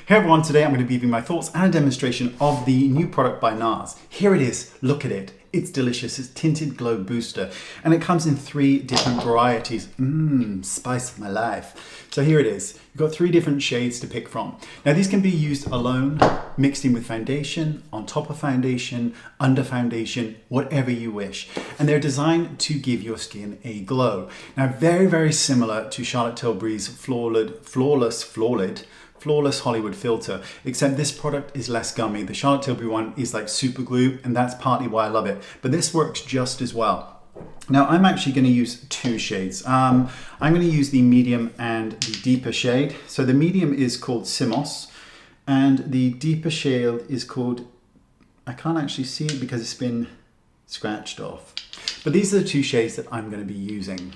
Hey everyone, today I'm going to be giving my thoughts and a demonstration of the new product by Nars. Here it is, look at it. It's delicious, it's Tinted Glow Booster and it comes in 3 different varieties. Spice of my life. So here it is, you've got 3 different shades to pick from. Now these can be used alone, mixed in with foundation, on top of foundation, under foundation, whatever you wish. And they're designed to give your skin a glow. Now very, very similar to Charlotte Tilbury's Flawless Hollywood filter, except this product is less gummy. The Charlotte Tilbury one is like super glue, and that's partly why I love it. But this works just as well. Now I'm actually going to use 2 shades. I'm going to use the medium and the deeper shade. So the medium is called Simos, and the deeper shade is called, I can't actually see it because it's been scratched off. But these are the 2 shades that I'm going to be using.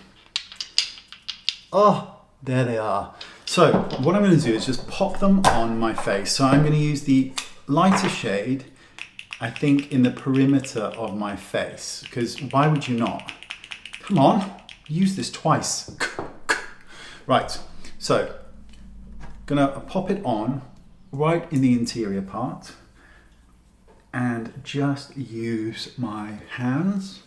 Oh, there they are. So what I'm going to do is just pop them on my face. So I'm going to use the lighter shade, I think, in the perimeter of my face, because why would you not? Come on, use this twice. Right, so gonna pop it on right in the interior part and just use my hands.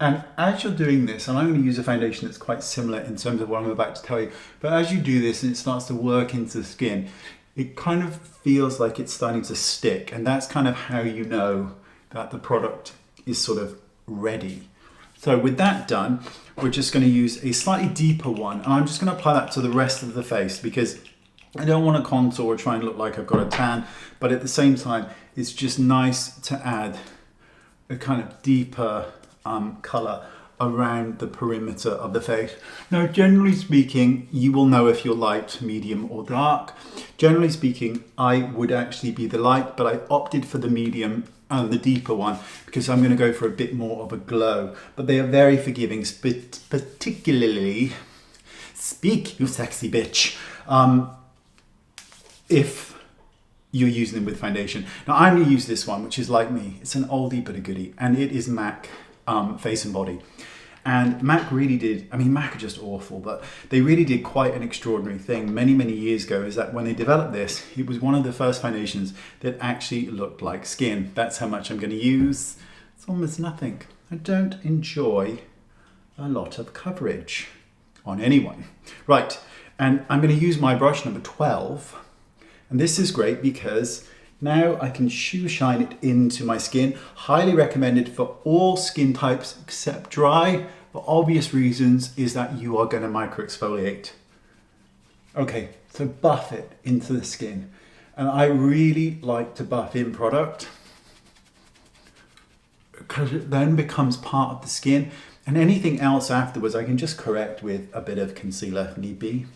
And as you're doing this, and I'm going to use a foundation that's quite similar in terms of what I'm about to tell you, but as you do this and it starts to work into the skin, it kind of feels like it's starting to stick, and that's kind of how you know that the product is sort of ready. So with that done, we're just going to use a slightly deeper one, and I'm just going to apply that to the rest of the face because I don't want to contour or try and look like I've got a tan, but at the same time, it's just nice to add a kind of deeper color around the perimeter of the face. Now, generally speaking, you will know if you're light, medium or dark. Generally speaking, I would actually be the light, but I opted for the medium and the deeper one because I'm going to go for a bit more of a glow. But they are very forgiving, particularly, speak you sexy bitch, if you're using them with foundation. Now I'm going to use this one, which is like me. It's an oldie but a goodie, and it is MAC Face and Body. And MAC really did, I mean, MAC are just awful, but they really did quite an extraordinary thing many, many years ago, is that when they developed this, it was one of the first foundations that actually looked like skin. That's how much I'm going to use. It's almost nothing. I don't enjoy a lot of coverage on anyone. Right, and I'm going to use my brush number 12. And this is great because now I can shoe shine it into my skin. Highly recommended for all skin types except dry, for obvious reasons, is that you are going to micro exfoliate. Okay, so buff it into the skin. And I really like to buff in product because it then becomes part of the skin, and anything else afterwards I can just correct with a bit of concealer if need be.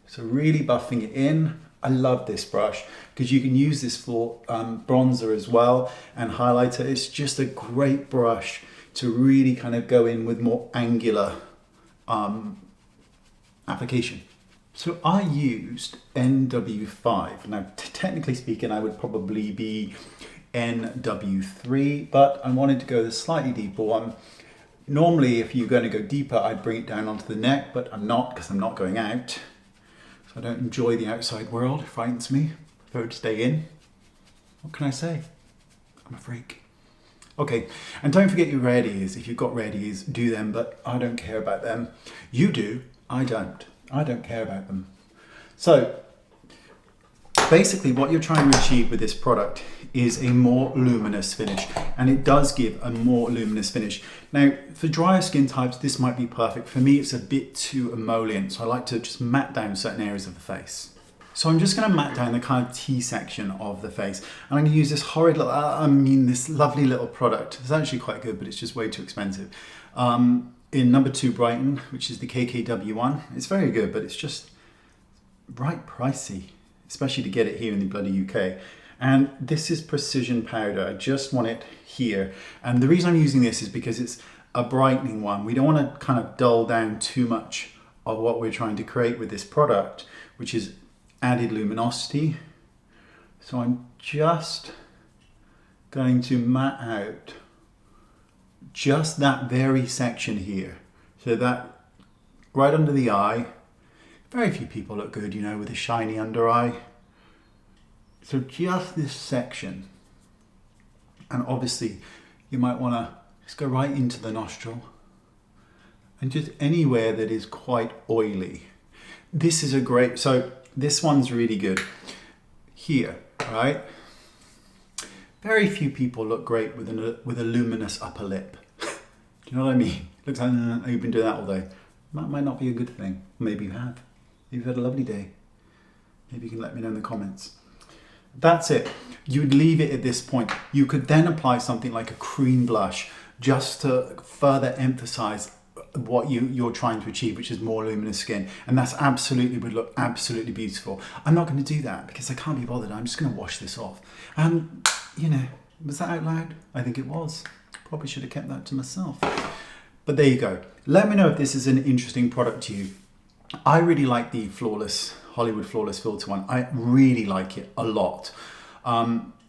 So really buffing it in. I love this brush because you can use this for bronzer as well and highlighter. It's just a great brush to really kind of go in with more angular application. So I used NW5. Now, technically speaking, I would probably be NW3, but I wanted to go the slightly deeper one. Normally, if you're going to go deeper, I'd bring it down onto the neck, but I'm not because I'm not going out. I don't enjoy the outside world, it frightens me. I prefer to stay in. What can I say? I'm a freak. Okay, and don't forget your red ears. If you've got red ears, do them, but I don't care about them. You do, I don't. I don't care about them. So, basically what you're trying to achieve with this product is a more luminous finish, and it does give a more luminous finish. Now, for drier skin types, this might be perfect. For me, it's a bit too emollient, so I like to just matte down certain areas of the face. So I'm just going to matte down the kind of T section of the face, and I'm going to use this horrid little, this lovely little product. It's actually quite good, but it's just way too expensive. In number 2 Brighton, which is the KKW one. It's very good, but it's just right pricey, especially to get it here in the bloody UK. And this is precision powder. I just want it here. And the reason I'm using this is because it's a brightening one. We don't want to kind of dull down too much of what we're trying to create with this product, which is added luminosity. So I'm just going to matte out just that very section here. So that right under the eye, Very few people look good, you know, with a shiny under eye. So just this section, and obviously you might want to just go right into the nostril and just anywhere that is quite oily. This is a great, so this one's really good. Here, right? Very few people look great with a luminous upper lip. Do you know what I mean? Looks like you've been doing that all day. That might not be a good thing. Maybe you have. Maybe you've had a lovely day. Maybe you can let me know in the comments. That's it. You would leave it at this point. You could then apply something like a cream blush just to further emphasize what you're trying to achieve, which is more luminous skin. And that's absolutely would look absolutely beautiful. I'm not going to do that because I can't be bothered. I'm just going to wash this off. And, you know, was that out loud? I think it was. Probably should have kept that to myself. But there you go. Let me know if this is an interesting product to you. I really like the Hollywood Flawless Filter one. I really like it a lot.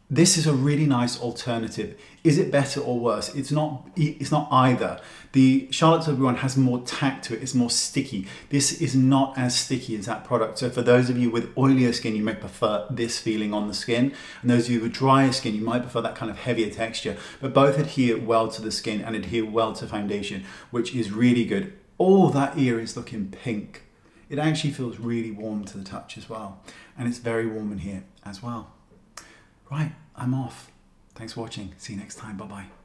This is a really nice alternative. Is it better or worse? It's not either. The Charlotte Tilbury one has more tack to it. It's more sticky. This is not as sticky as that product. So for those of you with oilier skin, you may prefer this feeling on the skin. And those of you with drier skin, you might prefer that kind of heavier texture. But both adhere well to the skin and adhere well to foundation, which is really good. Oh, that ear is looking pink. It actually feels really warm to the touch as well. And it's very warm in here as well. Right, I'm off. Thanks for watching. See you next time. Bye-bye.